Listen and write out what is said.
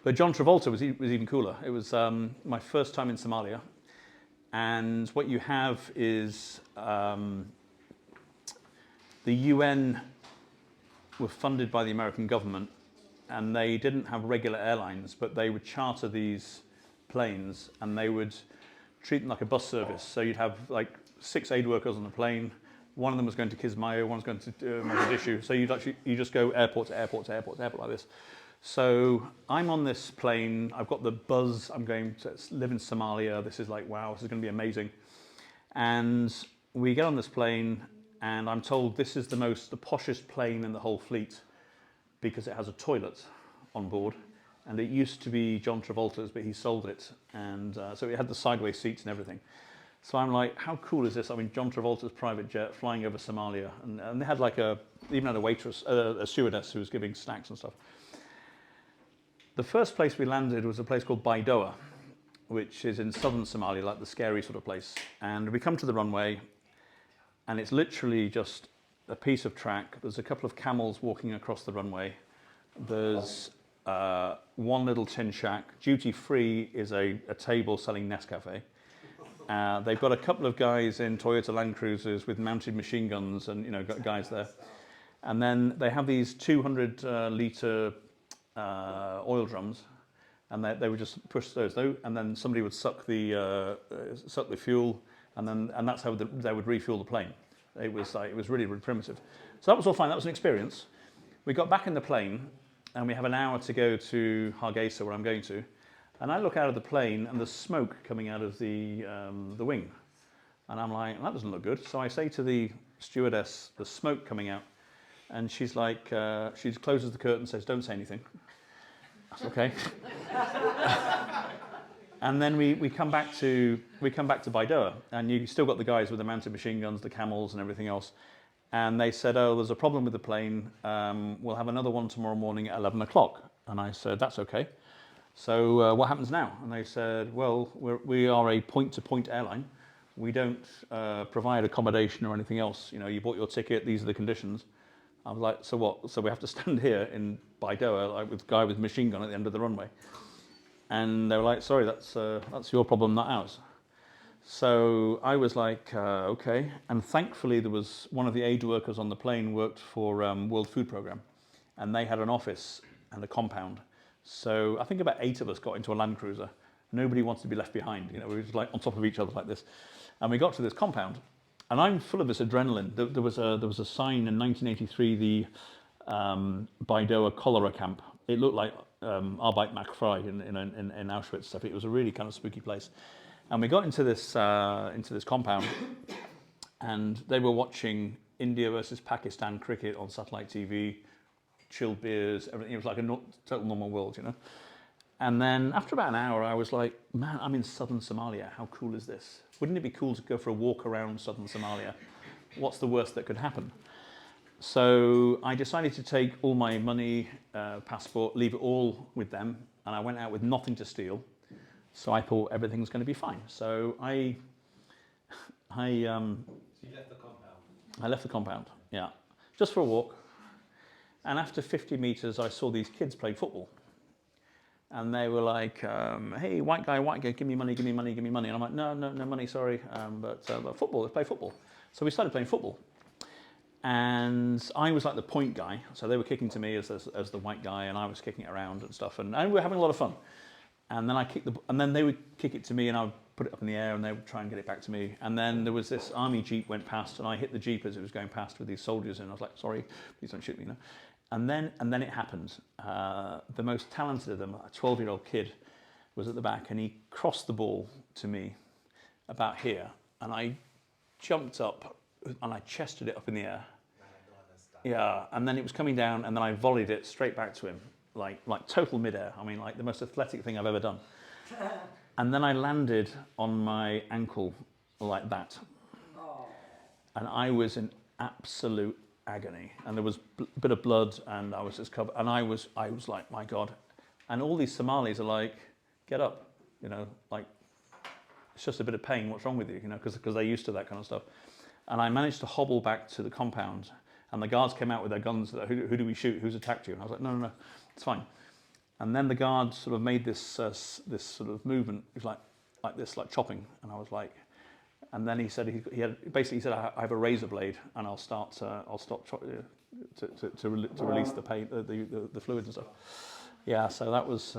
But John Travolta was even cooler. It was my first time in Somalia. And what you have is the UN were funded by the American government, and they didn't have regular airlines, but they would charter these planes and they would treat them like a bus service. So you'd have like 6 aid workers on the plane. One of them was going to Kismayo, one was going to Mogadishu. So you just go airport to airport to airport to airport like this. So I'm on this plane. I've got the buzz. I'm going to live in Somalia. This is like, wow, this is going to be amazing. And we get on this plane, and I'm told this is the poshest plane in the whole fleet because it has a toilet on board. And it used to be John Travolta's, but he sold it. And so it had the sideways seats and everything. So I'm like, how cool is this? I mean, John Travolta's private jet flying over Somalia. And they had like even had a waitress, a stewardess who was giving snacks and stuff. The first place we landed was a place called Baidoa, which is in southern Somalia, like the scary sort of place. And we come to the runway, and it's literally just a piece of track. There's a couple of camels walking across the runway. There's one little tin shack. Duty free is a table selling Nescafe. They've got a couple of guys in Toyota Land Cruisers with mounted machine guns, and guys there. And then they have these 200 litre oil drums, and they would just push those, and then somebody would suck the fuel, and that's how they would refuel the plane. It was really, really primitive. So that was all fine. That was an experience. We got back in the plane, and we have an hour to go to Hargeisa, where I'm going to. And I look out of the plane, and there's smoke coming out of the wing, and I'm like, that doesn't look good. So I say to the stewardess, "There's smoke coming out," and she's like, she closes the curtain, and says, "Don't say anything." That's okay. And then we come back to Baidoa, and you still got the guys with the mounted machine guns, the camels, and everything else. And they said, "Oh, there's a problem with the plane. We'll have another one tomorrow morning at 11 o'clock." And I said, "That's okay. So what happens now?" And they said, "Well, we are a point-to-point airline. We don't provide accommodation or anything else. You bought your ticket. These are the conditions." I was like, "So what? So we have to stand here in Baidoa, like with a guy with a machine gun at the end of the runway?" And they were like, "Sorry, that's your problem, not ours." So I was like, "Okay." And thankfully, there was one of the aid workers on the plane worked for World Food Programme, and they had an office and a compound. So I think about 8 of us got into a Land Cruiser. Nobody wanted to be left behind. We were just like on top of each other like this. And we got to this compound, and I'm full of this adrenaline. There was a sign in 1983, the Baidoa cholera camp. It looked like Arbeit macht frei in Auschwitz stuff. It was a really kind of spooky place. And we got into this compound, and they were watching India versus Pakistan cricket on satellite TV, chilled beers, everything. It was like a total normal world, And then after about an hour, I was like, man, I'm in southern Somalia. How cool is this? Wouldn't it be cool to go for a walk around southern Somalia? What's the worst that could happen? So I decided to take all my money, passport, leave it all with them, and I went out with nothing to steal. So I thought everything's going to be fine. So So you left the compound? I left the compound, yeah, just for a walk. And after 50 meters, I saw these kids play football. And they were like, "Hey, white guy, give me money, give me money, give me money." And I'm like, no money, sorry, but football, let's play football. So we started playing football. And I was like the point guy, so they were kicking to me as the white guy, and I was kicking it around and stuff, and we were having a lot of fun. And then and then they would kick it to me, and I would put it up in the air, and they would try and get it back to me. And then there was this army jeep went past, and I hit the jeep as it was going past with these soldiers, and I was like, "Sorry, please don't shoot me," And then it happened. The most talented of them, a 12-year-old kid, was at the back, and he crossed the ball to me about here, and I jumped up and I chested it up in the air. Yeah, and then it was coming down, and then I volleyed it straight back to him, like total midair. I mean, like the most athletic thing I've ever done. And then I landed on my ankle like that, and I was in absolute agony, and there was a bit of blood, and I was just covered, and I was like, my God. And all these Somalis are like, "Get up," like it's just a bit of pain. What's wrong with you? Because they're used to that kind of stuff. And I managed to hobble back to the compound, and the guards came out with their guns. "Who do we shoot? Who's attacked you?" And I was like, no, it's fine. And then the guard sort of made this this sort of movement. It was like this, like chopping. And I was like, and then he said he had basically he said, I have a razor blade, and I'll stop to release the pain, the fluids and stuff. Yeah, so that was